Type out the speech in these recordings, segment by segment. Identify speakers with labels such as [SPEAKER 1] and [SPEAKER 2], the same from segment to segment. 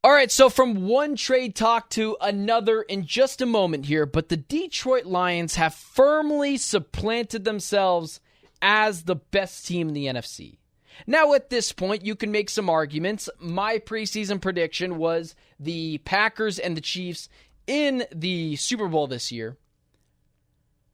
[SPEAKER 1] All right, so from one trade talk to another in just a moment here, but the Detroit Lions have firmly supplanted themselves as the best team in the NFC. Now, at this point, you can make some arguments. My preseason prediction was the Packers and the Chiefs in the Super Bowl this year.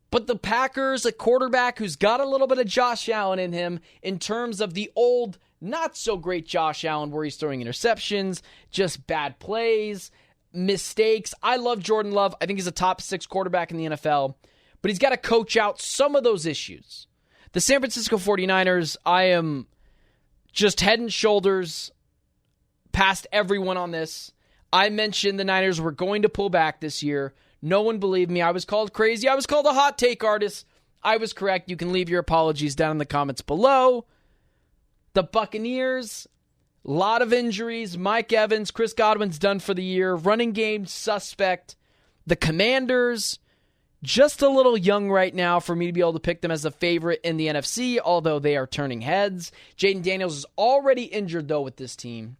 [SPEAKER 1] But the Packers, a quarterback who's got a little bit of Josh Allen in him in terms of the old, not so great Josh Allen where he's throwing interceptions, just bad plays, mistakes. I love Jordan Love. I think he's a top 6 quarterback in the NFL. But he's got to coach out some of those issues. The San Francisco 49ers, I am just head and shoulders past everyone on this. I mentioned the Niners were going to pull back this year. No one believed me. I was called crazy. I was called a hot take artist. I was correct. You can leave your apologies down in the comments below. The Buccaneers, a lot of injuries. Mike Evans, Chris Godwin's done for the year. Running game suspect. The Commanders, just a little young right now for me to be able to pick them as a favorite in the NFC, although they are turning heads. Jaden Daniels is already injured, though, with this team.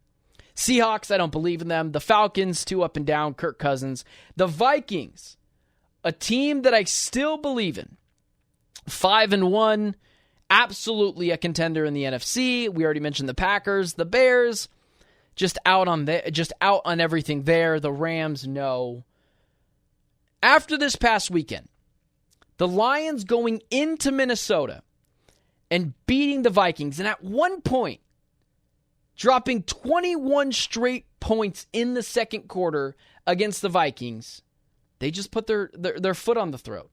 [SPEAKER 1] Seahawks, I don't believe in them. The Falcons, too up and down. Kirk Cousins. The Vikings, a team that I still believe in. 5-1, absolutely a contender in the NFC. We already mentioned the Packers. The Bears, just out on everything there. The Rams, no. After this past weekend, the Lions going into Minnesota and beating the Vikings, and at one point, dropping 21 straight points in the second quarter against the Vikings, they just put their foot on the throat.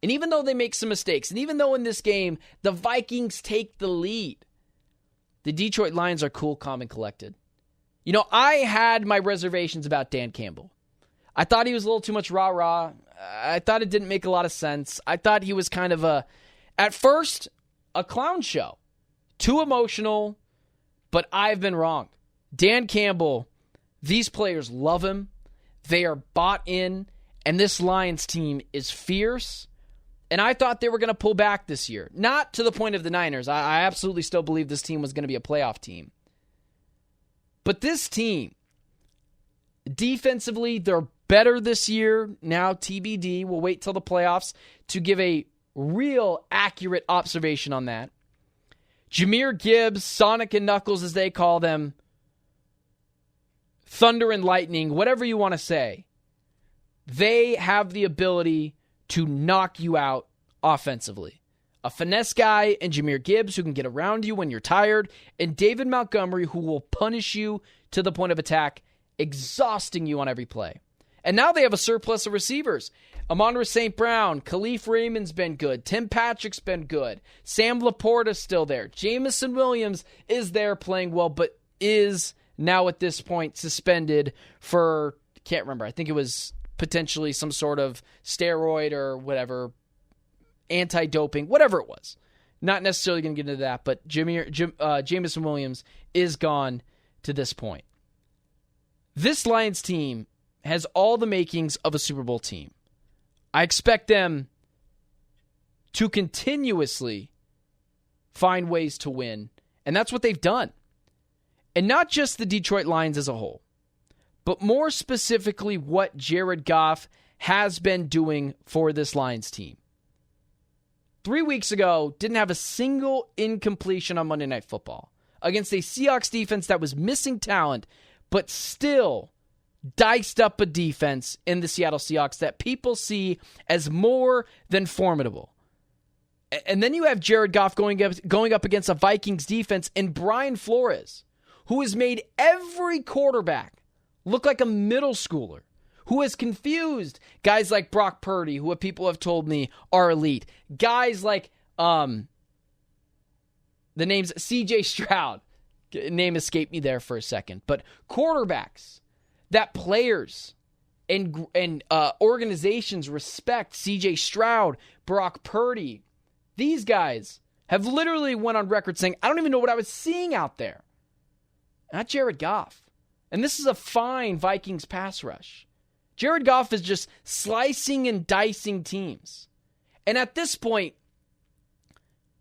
[SPEAKER 1] And even though they make some mistakes, and even though in this game the Vikings take the lead, the Detroit Lions are cool, calm, and collected. You know, I had my reservations about Dan Campbell. I thought he was a little too much rah-rah. I thought it didn't make a lot of sense. I thought he was kind of at first, a clown show. Too emotional. But I've been wrong. Dan Campbell, these players love him. They are bought in. And this Lions team is fierce. And I thought they were going to pull back this year. Not to the point of the Niners. I absolutely still believe this team was going to be a playoff team. But this team, defensively, they're better this year. Now TBD. We'll wait till the playoffs to give a real accurate observation on that. Jahmyr Gibbs, Sonic and Knuckles as they call them, Thunder and Lightning, whatever you want to say, they have the ability to knock you out offensively. A finesse guy in Jahmyr Gibbs who can get around you when you're tired, and David Montgomery who will punish you to the point of attack, exhausting you on every play. And now they have a surplus of receivers. Amon-Ra St. Brown, Khalif Raymond's been good. Tim Patrick's been good. Sam Laporta's still there. Jamison Williams is there playing well, but is now at this point suspended for, can't remember, I think it was potentially some sort of steroid or whatever, anti-doping, whatever it was. Not necessarily going to get into that, but Jamison Williams is gone to this point. This Lions team has all the makings of a Super Bowl team. I expect them to continuously find ways to win, and that's what they've done. And not just the Detroit Lions as a whole, but more specifically what Jared Goff has been doing for this Lions team. 3 weeks ago, didn't have a single incompletion on Monday Night Football against a Seahawks defense that was missing talent, but still diced up a defense in the Seattle Seahawks that people see as more than formidable. And then you have Jared Goff going up against a Vikings defense and Brian Flores, who has made every quarterback look like a middle schooler, who has confused guys like Brock Purdy, who people have told me are elite. Guys like the names CJ Stroud. Name escaped me there for a second. But quarterbacks that players and organizations respect. CJ Stroud, Brock Purdy. These guys have literally went on record saying, I don't even know what I was seeing out there. Not Jared Goff. And this is a fine Vikings pass rush. Jared Goff is just slicing and dicing teams. And at this point,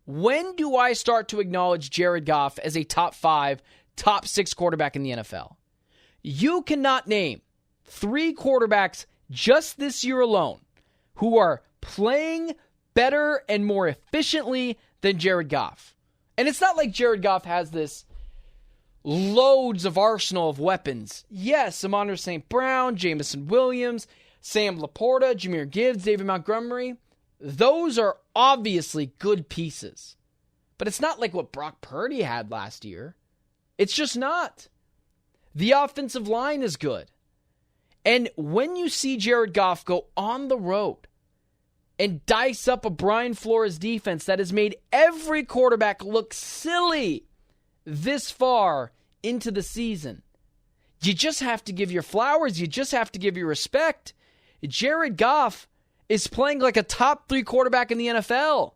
[SPEAKER 1] when do I start to acknowledge Jared Goff as a top 5, top 6 quarterback in the NFL? You cannot name 3 quarterbacks just this year alone who are playing better and more efficiently than Jared Goff. And it's not like Jared Goff has this loads of arsenal of weapons. Yes, Amon-Ra St. Brown, Jameson Williams, Sam Laporta, Jahmyr Gibbs, David Montgomery. Those are obviously good pieces. But it's not like what Brock Purdy had last year. It's just not. The offensive line is good. And when you see Jared Goff go on the road and dice up a Brian Flores defense that has made every quarterback look silly this far into the season, you just have to give your flowers. You just have to give your respect. Jared Goff is playing like a top 3 quarterback in the NFL.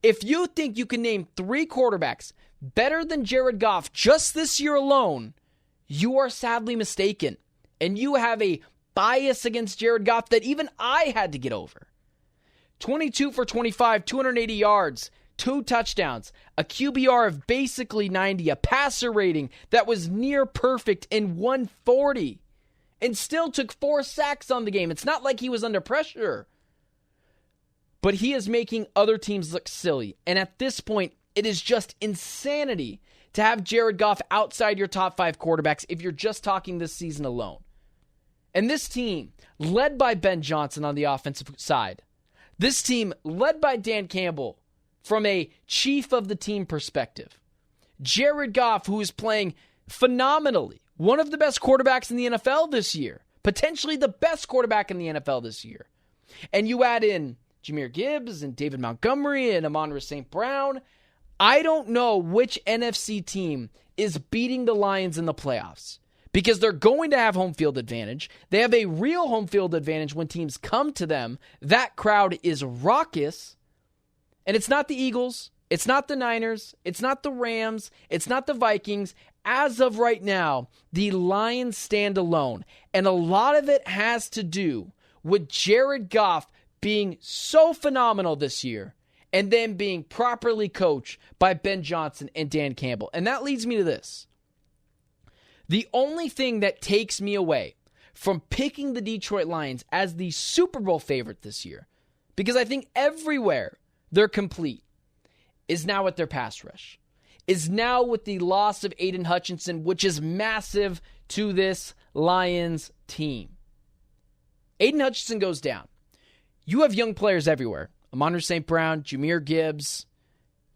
[SPEAKER 1] If you think you can name 3 quarterbacks better than Jared Goff just this year alone, you are sadly mistaken. And you have a bias against Jared Goff that even I had to get over. 22 for 25, 280 yards, 2 touchdowns, a QBR of basically 90, a passer rating that was near perfect in 140, and still took 4 sacks on the game. It's not like he was under pressure. But he is making other teams look silly. And at this point, it is just insanity to have Jared Goff outside your top 5 quarterbacks if you're just talking this season alone. And this team, led by Ben Johnson on the offensive side, this team, led by Dan Campbell, from a chief of the team perspective, Jared Goff, who is playing phenomenally, one of the best quarterbacks in the NFL this year, potentially the best quarterback in the NFL this year. And you add in Jahmyr Gibbs and David Montgomery and Amon-Ra St. Brown. I don't know which NFC team is beating the Lions in the playoffs, because they're going to have home field advantage. They have a real home field advantage when teams come to them. That crowd is raucous. And it's not the Eagles. It's not the Niners. It's not the Rams. It's not the Vikings. As of right now, the Lions stand alone. And a lot of it has to do with Jared Goff being so phenomenal this year and then being properly coached by Ben Johnson and Dan Campbell. And that leads me to this. The only thing that takes me away from picking the Detroit Lions as the Super Bowl favorite this year, because I think everywhere they're complete, is now with their pass rush, is now with the loss of Aiden Hutchinson, which is massive to this Lions team. Aiden Hutchinson goes down. You have young players everywhere. Amon-Ra St. Brown, Jahmyr Gibbs,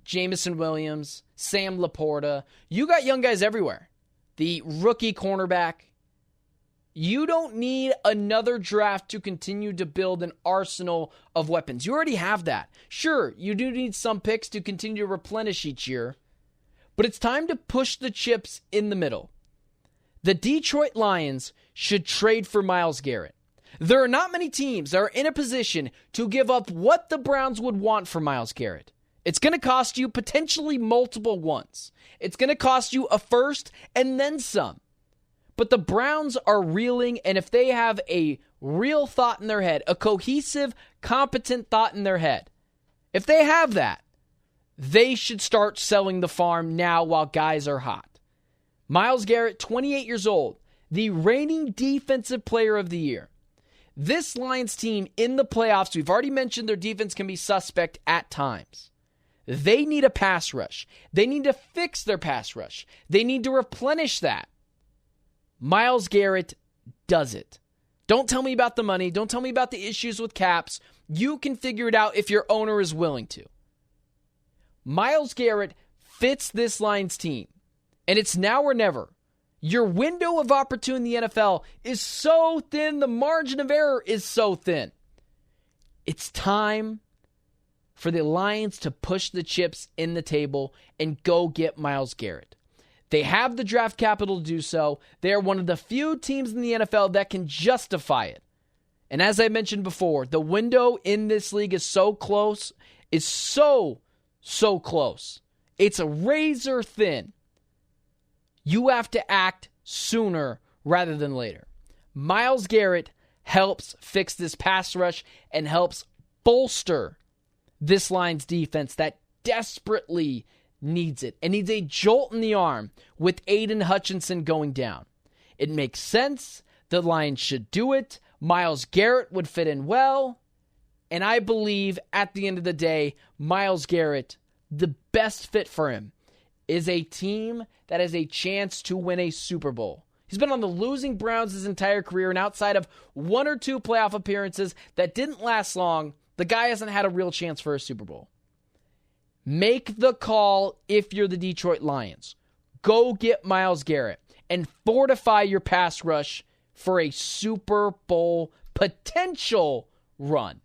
[SPEAKER 1] Jameson Williams, Sam Laporta. You got young guys everywhere. The rookie cornerback. You don't need another draft to continue to build an arsenal of weapons. You already have that. Sure, you do need some picks to continue to replenish each year, but it's time to push the chips in the middle. The Detroit Lions should trade for Myles Garrett. There are not many teams that are in a position to give up what the Browns would want for Myles Garrett. It's going to cost you potentially multiple ones. It's going to cost you a first and then some. But the Browns are reeling, and if they have a real thought in their head, a cohesive, competent thought in their head, if they have that, they should start selling the farm now while guys are hot. Myles Garrett, 28 years old, the reigning defensive player of the year. This Lions team in the playoffs, we've already mentioned their defense can be suspect at times. They need a pass rush. They need to fix their pass rush. They need to replenish that. Myles Garrett does it. Don't tell me about the money. Don't tell me about the issues with caps. You can figure it out if your owner is willing to. Myles Garrett fits this Lions team, and it's now or never. Your window of opportunity in the NFL is so thin. The margin of error is so thin. It's time for the Lions to push the chips in the table and go get Myles Garrett. They have the draft capital to do so. They are one of the few teams in the NFL that can justify it. And as I mentioned before, the window in this league is so close. It's so close. It's a razor thin. You have to act sooner rather than later. Myles Garrett helps fix this pass rush and helps bolster this Lions defense that desperately needs it and needs a jolt in the arm with Aiden Hutchinson going down. It makes sense. The Lions should do it. Myles Garrett would fit in well. And I believe at the end of the day, Myles Garrett, the best fit for him is a team that has a chance to win a Super Bowl. He's been on the losing Browns his entire career, and outside of 1 or 2 playoff appearances that didn't last long, the guy hasn't had a real chance for a Super Bowl. Make the call if you're the Detroit Lions. Go get Myles Garrett and fortify your pass rush for a Super Bowl potential run.